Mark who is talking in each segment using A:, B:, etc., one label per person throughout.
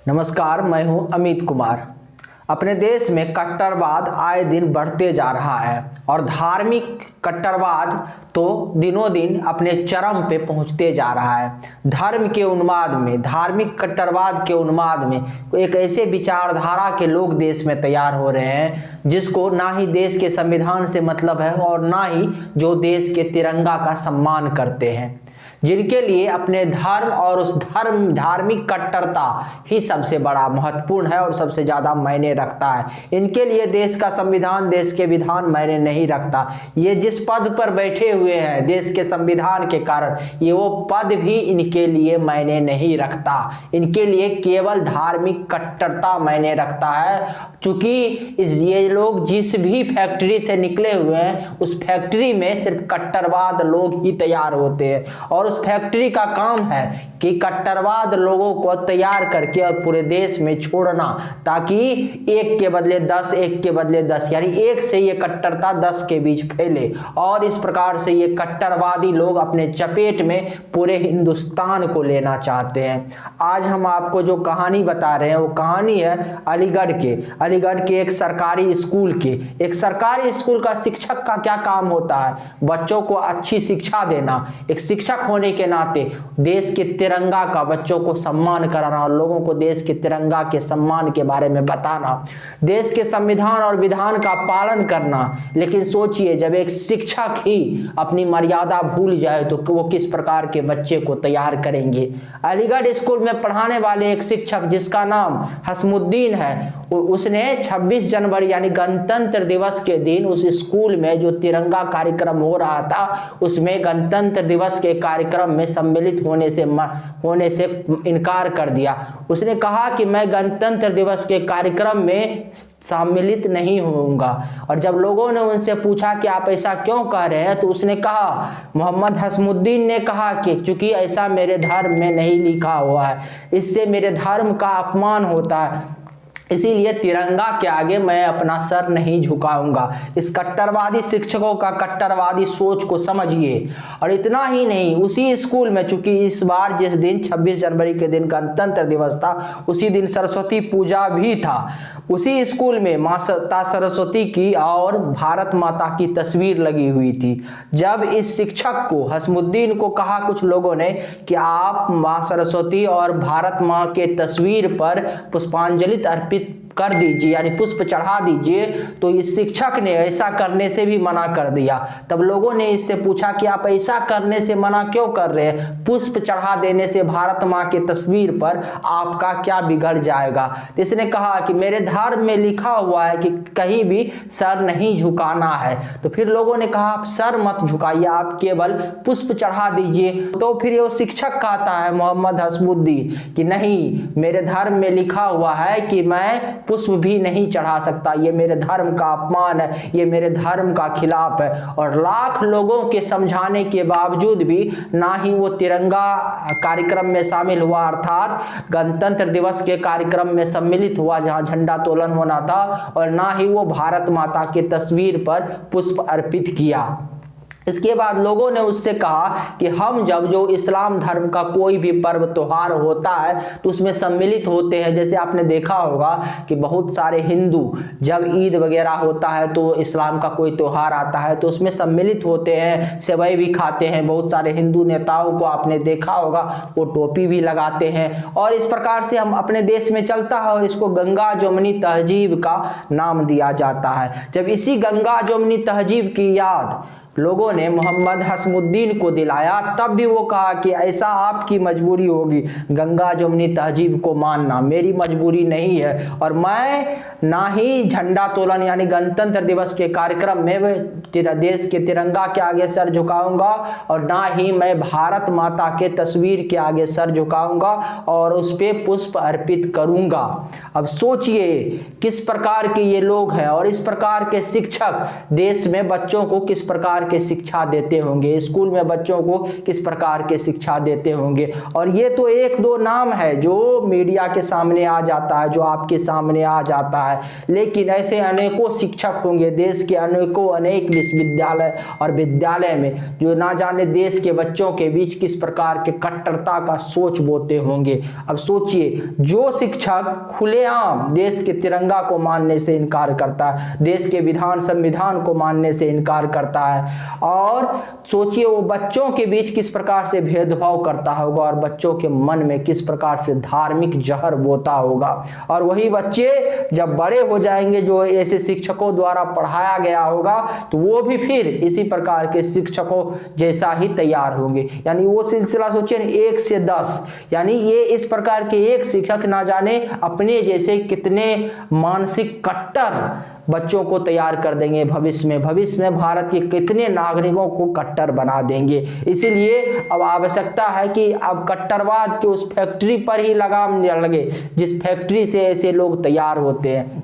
A: नमस्कार, मैं हूं अमित कुमार। अपने देश में कट्टरवाद आए दिन बढ़ते जा रहा है और धार्मिक कट्टरवाद तो दिनों दिन अपने चरम पे पहुंचते जा रहा है। धर्म के उन्माद में, धार्मिक कट्टरवाद के उन्माद में एक ऐसे विचारधारा के लोग देश में तैयार हो रहे हैं जिसको ना ही देश के संविधान से मतलब है और ना ही जो देश के तिरंगा का सम्मान करते हैं, जिनके लिए अपने धर्म और उस धार्मिक कट्टरता ही सबसे बड़ा महत्वपूर्ण है और सबसे ज़्यादा मायने रखता है। इनके लिए देश का संविधान, देश के विधान मायने नहीं रखता। ये जिस पद पर बैठे हुए हैं देश के संविधान के कारण, ये वो पद भी इनके लिए मायने नहीं रखता। इनके लिए केवल धार्मिक कट्टरता मायने रखता है। चूंकि ये लोग जिस भी फैक्ट्री से निकले हुए हैं उस फैक्ट्री में सिर्फ कट्टरवाद लोग ही तैयार होते हैं और उस फैक्ट्री का काम है कि कट्टरवाद लोगों को तैयार करके और पूरे देश में छोड़ना, ताकि एक के बदले 10, एक के बदले 10, यानी एक से ये कट्टरता 10 के बीच फैले और इस प्रकार से ये कट्टरवादी लोग अपने चपेट में पूरे हिंदुस्तान को लेना चाहते हैं। आज हम आपको जो कहानी बता रहे हैं वो कहानी है अलीगढ़ के एक सरकारी स्कूल के। एक सरकारी स्कूल का शिक्षक का क्या काम होता है? बच्चों को अच्छी शिक्षा देना। एक शिक्षक होने के नाते देश के तिरंगा का बच्चों को सम्मान कराना और लोगों को देश के तिरंगा के सम्मान के बारे में बताना, देश के संविधान और विधान का पालन करना। लेकिन सोचिए, जब एक शिक्षक ही अपनी मर्यादा भूल जाए तो वो किस प्रकार के बच्चे को तैयार करेंगे। अलीगढ़ स्कूल में पढ़ाने वाले एक शिक्षक जिसका नाम हसमुद्दीन है, उसने 26 जनवरी यानी गणतंत्र दिवस के दिन उस स्कूल में जो तिरंगा कार्यक्रम हो रहा था उसमें गणतंत्र दिवस के कार्यक्रम में सम्मिलित होने से इनकार कर दिया। उसने कहा कि मैं गणतंत्र दिवस के कार्यक्रम में सम्मिलित नहीं होऊंगा। और जब लोगों ने उनसे पूछा कि आप ऐसा क्यों कह रहे हैं, तो उसने कहा, मोहम्मद हसमुद्दीन ने कहा कि चूंकि ऐसा मेरे धर्म में नहीं लिखा हुआ है, इससे मेरे धर्म का अपमान होता है, इसीलिए तिरंगा के आगे मैं अपना सर नहीं झुकाऊंगा। इस कट्टरवादी शिक्षकों का कट्टरवादी सोच को समझिए। और इतना ही नहीं, उसी स्कूल में, चूंकि इस बार जिस दिन 26 जनवरी के दिन गणतंत्र दिवस था उसी दिन सरस्वती पूजा भी था, उसी स्कूल में माँ सरस्वती की और भारत माता की तस्वीर लगी हुई थी। जब इस शिक्षक को, हसमुद्दीन को, कहा कुछ लोगों ने कि आप माँ सरस्वती और भारत माँ के तस्वीर पर पुष्पांजलि अर्पित कर दीजिए, यानी पुष्प चढ़ा दीजिए, तो इस शिक्षक ने ऐसा करने से भी मना कर दिया। तब लोगों ने इससे पूछा कि आप ऐसा करने से मना क्यों कर रहे हैं? पुष्प चढ़ा देने से भारत माँ के तस्वीर पर आपका क्या बिगड़ जाएगा? तो इसने कहा कि मेरे धर्म में लिखा हुआ है कि कहीं भी सर नहीं झुकाना है। तो फिर लोगों ने कहा आप सर मत झुकाइए, आप केवल पुष्प चढ़ा दीजिए। तो फिर वो शिक्षक कहता है, मोहम्मद हसमुद्दीन, कि नहीं, मेरे धर्म में लिखा हुआ है कि मैं पुष्प भी नहीं चढ़ा सकता, ये मेरे धर्म का अपमान है, ये मेरे धर्म का खिलाफ है। और लाख लोगों के समझाने के बावजूद भी ना ही वो तिरंगा कार्यक्रम में शामिल हुआ, अर्थात गणतंत्र दिवस के कार्यक्रम में सम्मिलित हुआ जहां झंडा तोलन होना था, और ना ही वो भारत माता की तस्वीर पर पुष्प अर्पित किया। इसके बाद लोगों ने उससे कहा कि हम जब जो इस्लाम धर्म का कोई भी पर्व त्योहार होता है तो उसमें सम्मिलित होते हैं। जैसे आपने देखा होगा कि बहुत सारे हिंदू जब ईद वगैरह होता है तो इस्लाम का कोई त्योहार आता है तो उसमें सम्मिलित होते हैं, सेवई भी खाते हैं। बहुत सारे हिंदू नेताओं को आपने देखा होगा, वो टोपी भी लगाते हैं। और इस प्रकार से हम अपने देश में चलता है और इसको गंगा जमुनी तहजीब का नाम दिया जाता है। जब इसी गंगा जमुनी तहजीब की याद लोगों ने मोहम्मद हसमुद्दीन को दिलाया, तब भी वो कहा कि ऐसा आपकी मजबूरी होगी गंगा जमुनी तहजीब को मानना, मेरी मजबूरी नहीं है। और मैं ना ही झंडा तोलन यानी गणतंत्र दिवस के कार्यक्रम में देश के तिरंगा के आगे सर झुकाऊंगा और ना ही मैं भारत माता के तस्वीर के आगे सर झुकाऊंगा और उस पे पुष्प अर्पित करूंगा। अब सोचिए किस प्रकार के ये लोग हैं और इस प्रकार के शिक्षक देश में बच्चों को किस प्रकार के शिक्षा देते होंगे, स्कूल में बच्चों को किस प्रकार के शिक्षा देते होंगे। और ये तो एक दो नाम है जो मीडिया के सामने आ जाता है, जो आपके सामने आ जाता है, लेकिन ऐसे अनेकों शिक्षक होंगे देश के अनेक विश्वविद्यालय और विद्यालय में, जो ना जाने देश के बच्चों के बीच किस प्रकार के कट्टरता का सोच बोते होंगे। अब सोचिए, जो शिक्षक खुलेआम देश के तिरंगा को मानने से इनकार करता है, देश के विधान संविधान को मानने से इनकार करता है, और सोचिए वो बच्चों के बीच किस प्रकार से भेदभाव करता होगा और बच्चों के मन में किस प्रकार से धार्मिक जहर बोता होगा। और वही बच्चे जब बड़े हो जाएंगे, जो ऐसे शिक्षकों द्वारा पढ़ाया गया होगा, तो वो भी फिर इसी प्रकार के शिक्षकों जैसा ही तैयार होंगे। यानी वो सिलसिला सोचिए 1 से 10, यानी ये इस प्रकार के एक शिक्षक ना जाने अपने जैसे कितने मानसिक कट्टर बच्चों को तैयार कर देंगे भविष्य में भारत के कितने नागरिकों को कट्टर बना देंगे। इसीलिए अब आवश्यकता है कि अब कट्टरवाद के उस फैक्ट्री पर ही लगाम लगे जिस फैक्ट्री से ऐसे लोग तैयार होते हैं,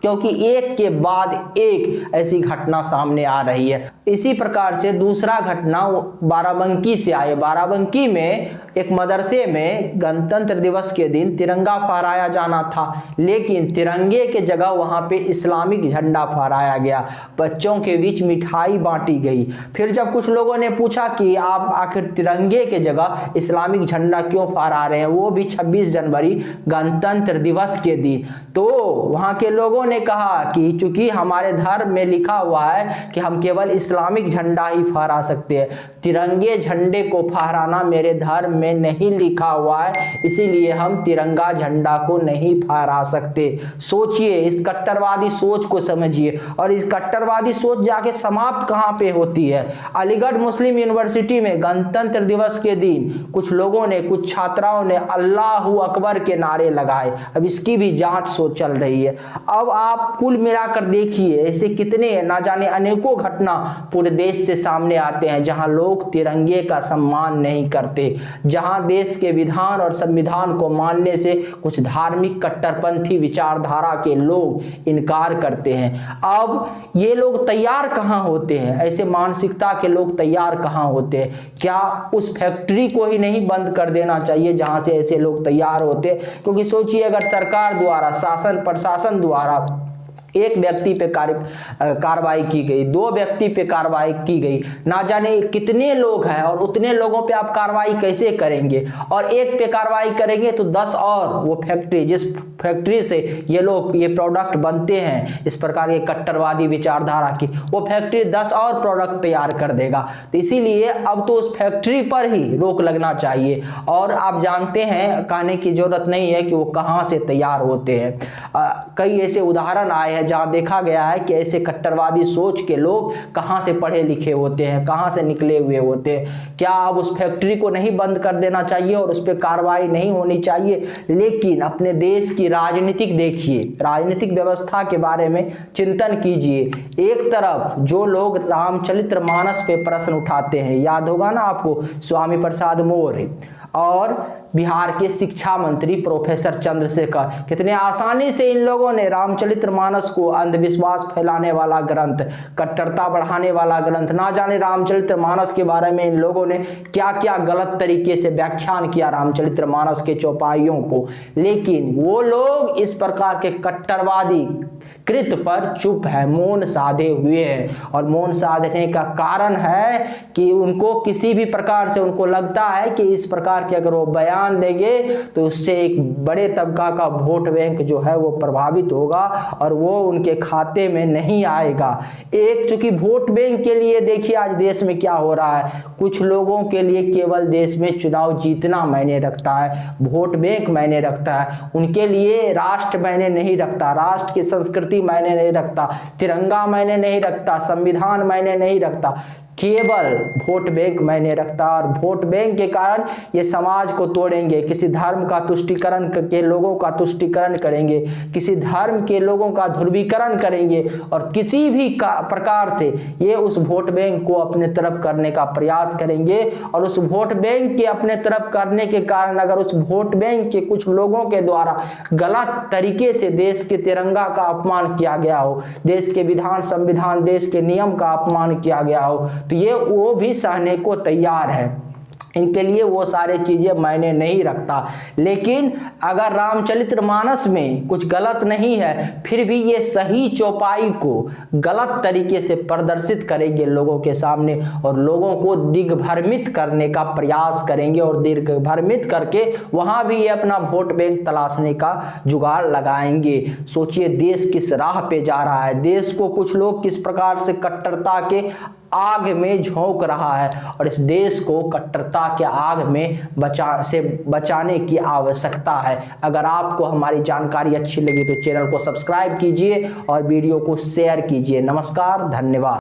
A: क्योंकि एक के बाद एक ऐसी घटना सामने आ रही है। इसी प्रकार से दूसरा घटना बाराबंकी से आए। बाराबंकी में एक मदरसे में गणतंत्र दिवस के दिन तिरंगा फहराया जाना था, लेकिन तिरंगे के जगह वहां पे इस्लामिक झंडा फहराया गया, बच्चों के बीच मिठाई बांटी गई। फिर जब कुछ लोगों ने पूछा कि आप आखिर तिरंगे के जगह इस्लामिक झंडा क्यों फहरा रहे हैं, वो भी 26 जनवरी गणतंत्र दिवस के दिन, तो वहां के लोगों ने कहा कि चूंकि हमारे धर्म में लिखा हुआ है कि हम केवल इस्लामिक झंडा ही फहरा सकते हैं, तिरंगे झंडे को फहराना मेरे धर्म में नहीं लिखा हुआ है, इसीलिए हम तिरंगा झंडा को नहीं फहरा सकते। सोचिए, इस कट्टरवादी सोच को समझिए, और इस कट्टरवादी सोच जाके समाप्त कहां पे होती है। अलीगढ़ मुस्लिम यूनिवर्सिटी में गणतंत्र दिवस के दिन कुछ लोगों ने, कुछ छात्राओं ने अल्लाहू अकबर के नारे लगाए। अब इसकी भी जांच चल रही है। अब आप कुल मिलाकर देखिए, ऐसे कितने ना जाने अनेकों घटना पूरे देश से सामने आते हैं जहां लोग तिरंगे का सम्मान नहीं करते, जहां देश के विधान और संविधान को मानने से कुछ धार्मिक कट्टरपंथी विचारधारा के लोग इनकार करते हैं। अब ये लोग तैयार कहां होते हैं, ऐसे मानसिकता के लोग तैयार कहां होते हैं? क्या उस फैक्ट्री को ही नहीं बंद कर देना चाहिए जहां से ऐसे लोग तैयार होते? क्योंकि सोचिए, अगर सरकार द्वारा, शासन प्रशासन द्वारा एक व्यक्ति पे कार्रवाई की गई, 2 व्यक्ति पे कार्रवाई की गई, ना जाने कितने लोग हैं, और उतने लोगों पे आप कार्रवाई कैसे करेंगे? और एक पे कार्रवाई करेंगे तो 10 और वो फैक्ट्री, जिस फैक्ट्री से ये लोग ये प्रोडक्ट बनते हैं इस प्रकार के कट्टरवादी विचारधारा की, वो फैक्ट्री 10 और प्रोडक्ट तैयार कर देगा। तो इसीलिए अब तो उस फैक्ट्री पर ही रोक लगना चाहिए। और आप जानते हैं, कहने की जरूरत नहीं है कि वो कहाँ से तैयार होते हैं। कई ऐसे उदाहरण आए हैं जहां देखा गया है कि ऐसे कट्टरवादी सोच के लोग कहां से पढ़े लिखे होते हैं, कहां से निकले हुए होते हैं। क्या अब उस फैक्ट्री को नहीं बंद कर देना चाहिए और उस पर कार्रवाई नहीं होनी चाहिए? लेकिन अपने देश की राजनीतिक देखिए, राजनीतिक व्यवस्था के बारे में चिंतन कीजिए। एक तरफ जो लोग रामचरितमानस पे प्रश्न उठाते हैं, याद होगा ना आपको, स्वामी प्रसाद मौर्य और बिहार के शिक्षा मंत्री प्रोफेसर चंद्रशेखर, कितने आसानी से इन लोगों ने रामचरितमानस को अंधविश्वास फैलाने वाला ग्रंथ, कट्टरता बढ़ाने वाला ग्रंथ, ना जाने रामचरितमानस के बारे में इन लोगों ने क्या क्या गलत तरीके से व्याख्यान किया रामचरितमानस के चौपाइयों को। लेकिन वो लोग इस प्रकार के कट्टरवादी कृत्य पर चुप है, मौन साधे हुए हैं। और मौन साधने का कारण है कि उनको किसी भी प्रकार से उनको लगता है कि इस प्रकार के अगर वो बयान देंगे तो उससे एक बड़े तबका का वोट बैंक जो है वो प्रभावित होगा और वो उनके खाते में नहीं आएगा। एक चूंकि वोट बैंक के लिए देखिए आज देश में क्या हो रहा है, कुछ लोगों के लिए केवल देश में चुनाव जीतना मायने रखता है, वोट बैंक मायने रखता है, उनके लिए राष्ट्र मायने नहीं रखता, राष्ट्र की संस्कृति मायने नहीं रखता, तिरंगा मायने नहीं रखता, संविधान मायने नहीं रखता। केवल वोट बैंक मायने रखता है। और वोट बैंक के कारण ये समाज को तोड़ेंगे, किसी धर्म का तुष्टीकरण के लोगों का तुष्टीकरण करेंगे, किसी धर्म के लोगों का ध्रुवीकरण करेंगे और किसी भी प्रकार से ये उस वोट बैंक को अपने तरफ करने का प्रयास करेंगे। और उस वोट बैंक के अपने तरफ करने के कारण अगर उस वोट बैंक के कुछ लोगों के द्वारा गलत तरीके से देश के तिरंगा का अपमान किया गया हो, देश के विधान संविधान देश के नियम का अपमान किया गया हो, तो ये वो भी सहने को तैयार है। इनके लिए वो सारे चीजें मायने नहीं रखता। लेकिन अगर रामचरितमानस में कुछ गलत नहीं है, फिर भी ये सही चौपाई को गलत तरीके से प्रदर्शित करेंगे लोगों के सामने और लोगों को दिग्भ्रमित करने का प्रयास करेंगे और दिग्भ्रमित करके वहां भी ये अपना वोट बैंक तलाशने का जुगाड़ लगाएंगे। सोचिए देश किस राह पे जा रहा है, देश को कुछ लोग किस प्रकार से कट्टरता के आग में झोंक रहा है और इस देश को कट्टरता के आग में बचाने की आवश्यकता है। अगर आपको हमारी जानकारी अच्छी लगी तो चैनल को सब्सक्राइब कीजिए और वीडियो को शेयर कीजिए। नमस्कार, धन्यवाद।